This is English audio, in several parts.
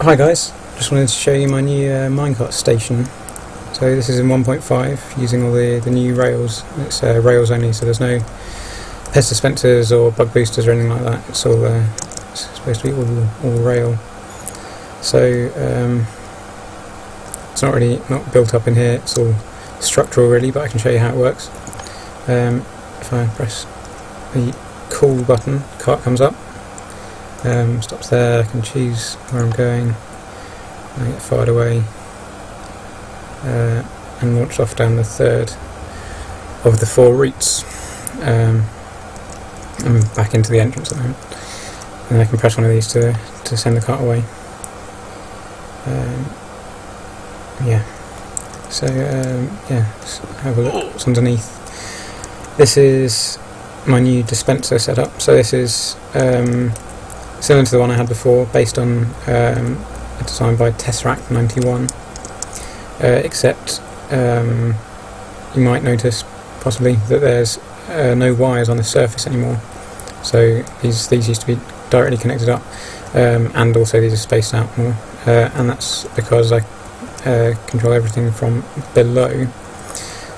Hi guys, just wanted to show you my new minecart station. So this is in 1.5 using all the new rails. It's rails only, so there's no pest dispensers or bug boosters or anything like that. It's all it's supposed to be all rail. So it's not built up in here. It's all structural really, but I can show you how it works. If I press the cool button, the cart comes up. Stops there, I can choose where I'm going, I get fired away and launched off down the third of the 4 routes. I'm back into the entrance at the moment, and I can press one of these to send the cart away. Yeah, so let's have a look what's underneath. This is my new dispenser setup, so this is similar to the one I had before, based on a design by Tesseract91, except you might notice possibly that there's no wires on the surface anymore. So these used to be directly connected up, and also these are spaced out more, and that's because I control everything from below.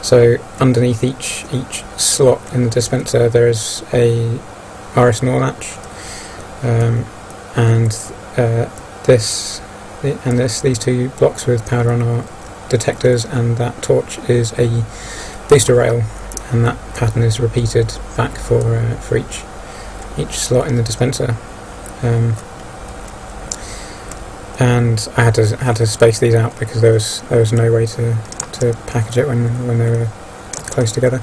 So underneath each slot in the dispenser there is a RS NOR latch. These 2 blocks with powder on are detectors, and that torch is a booster rail, and that pattern is repeated back for each slot in the dispenser. And I had to space these out because there was no way to package it when they were close together.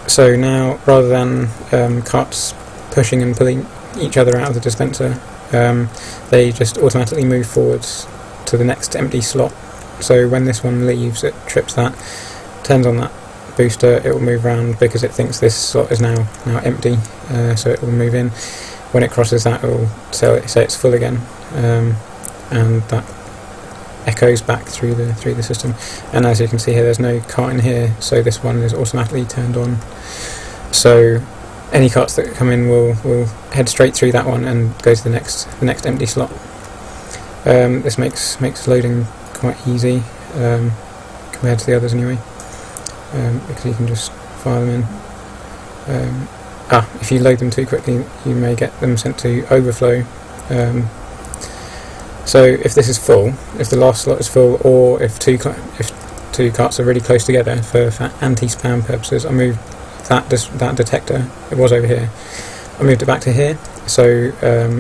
So now, rather than carts pushing and pulling each other out of the dispenser, they just automatically move forwards to the next empty slot. So when this one leaves, it trips that, turns on that booster, it will move around because it thinks this slot is now empty, so it will move in. When it crosses that, it will say it's full again, and that echoes back through the system. And as you can see here, there's no cart in here, so this one is automatically turned on. So any carts that come in will head straight through that one and go to the next empty slot. This makes loading quite easy compared to the others anyway, because you can just fire them in. If you load them too quickly, you may get them sent to overflow. So if this is full, if the last slot is full, or if two carts are really close together for anti-spam purposes, I moved that detector. It was over here. I moved it back to here. So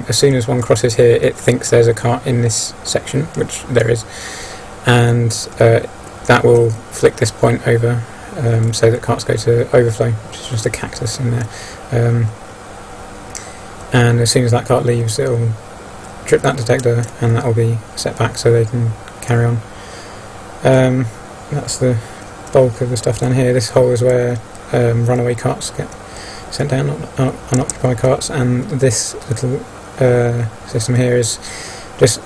as soon as one crosses here, it thinks there's a cart in this section, which there is, and that will flick this point over, so that carts go to overflow, which is just a cactus in there. And as soon as that cart leaves, it will trip that detector, and that will be set back so they can carry on. That's the bulk of the stuff down here. This hole is where runaway carts get sent down, unoccupied carts, and this little system here is just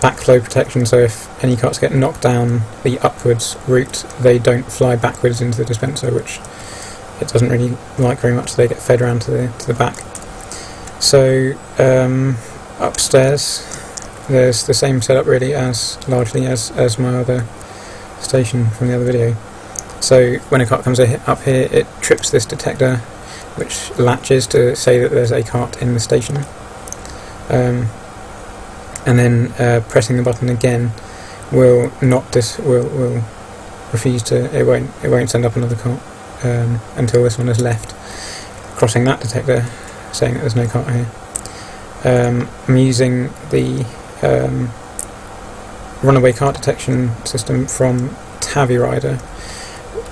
backflow protection, so if any carts get knocked down the upwards route, they don't fly backwards into the dispenser, which it doesn't really like very much, so they get fed around to the back. So upstairs there's the same setup really largely as my other station from the other video. So when a cart comes up here, it trips this detector, which latches to say that there's a cart in the station, and then pressing the button again will refuse to. It won't send up another cart until this one has left, crossing that detector, saying that there's no cart here. I'm using the runaway cart detection system from TaviRider,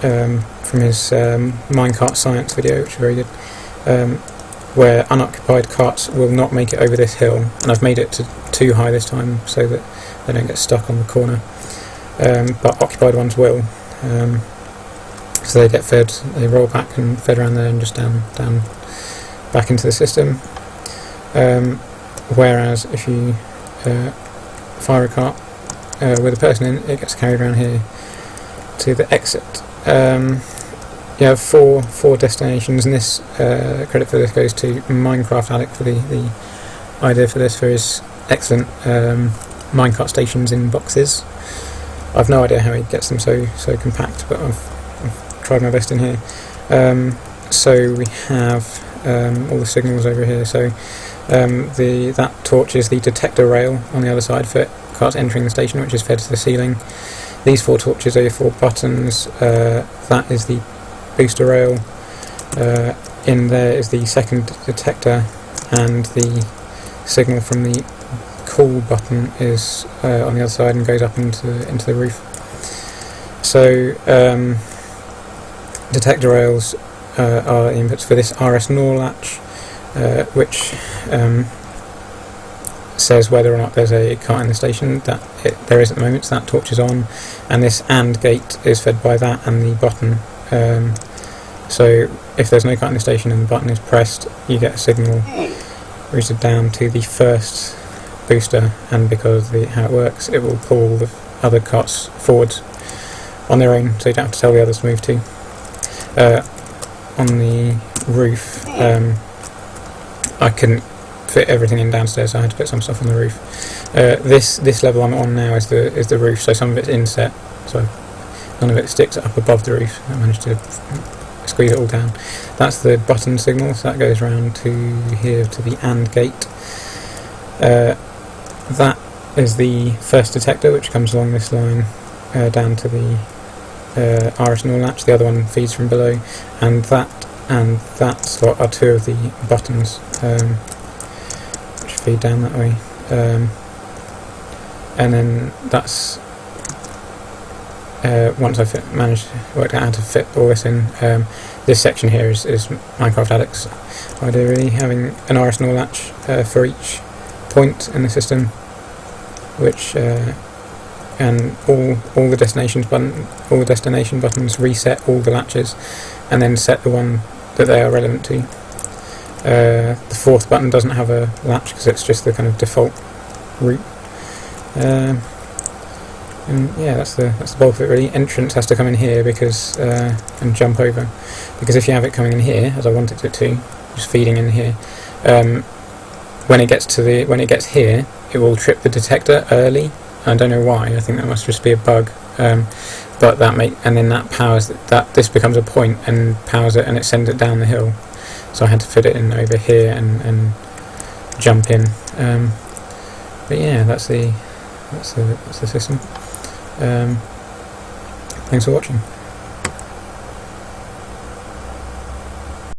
from his Minecart science video, which is very good, where unoccupied carts will not make it over this hill, and I've made it too high this time so that they don't get stuck on the corner, but occupied ones will, so they get fed, they roll back and fed around there and just down back into the system. Whereas if you fire a cart with a person in, it gets carried around here to the exit. You have four destinations, and this credit for this goes to Minecraftaddict for the idea for this for his excellent minecart stations in boxes. I've no idea how he gets them so compact, but I've tried my best in here. So we have all the signals over here. So that torch is the detector rail on the other side for carts entering the station, which is fed to the ceiling. These 4 torches are your 4 buttons. That is the booster rail. In there is the second detector, and the signal from the call button is on the other side and goes up into the roof. So detector rails are inputs for this RS NOR latch, which says whether or not there's a cart in the station. There is at the moment, so that torch is on, and this AND gate is fed by that and the button. So if there's no cart in the station and the button is pressed, you get a signal routed down to the first booster, and because of how it works, it will pull the other carts forwards on their own, so you don't have to tell the others to move too. On the roof, I couldn't fit everything in downstairs, so I had to put some stuff on the roof. This level I'm on now is the roof, so some of it's inset, so none of it sticks up above the roof. I managed to squeeze it all down. That's the button signal, so that goes around to here to the AND gate. That is the first detector, which comes along this line down to the RS NOR latch. The other one feeds from below, and that slot are 2 of the buttons which feed down that way. And then that's once I've worked out how to fit all this in. This section here is Minecraftaddict idea, really, having an RS NOR latch for each point in the system, which and all the destination buttons reset all the latches, and then set the one that they are relevant to. The 4th button doesn't have a latch because it's just the kind of default route. And yeah, that's the bulk of it, really. Entrance has to come in here because and jump over, because if you have it coming in here, as I wanted it to, just feeding in here, when it gets here, it will trip the detector early. I don't know why. I think that must just be a bug. But that powers that. This becomes a point and powers it, and it sends it down the hill. So I had to fit it in over here and jump in. But yeah, that's the system. Thanks for watching.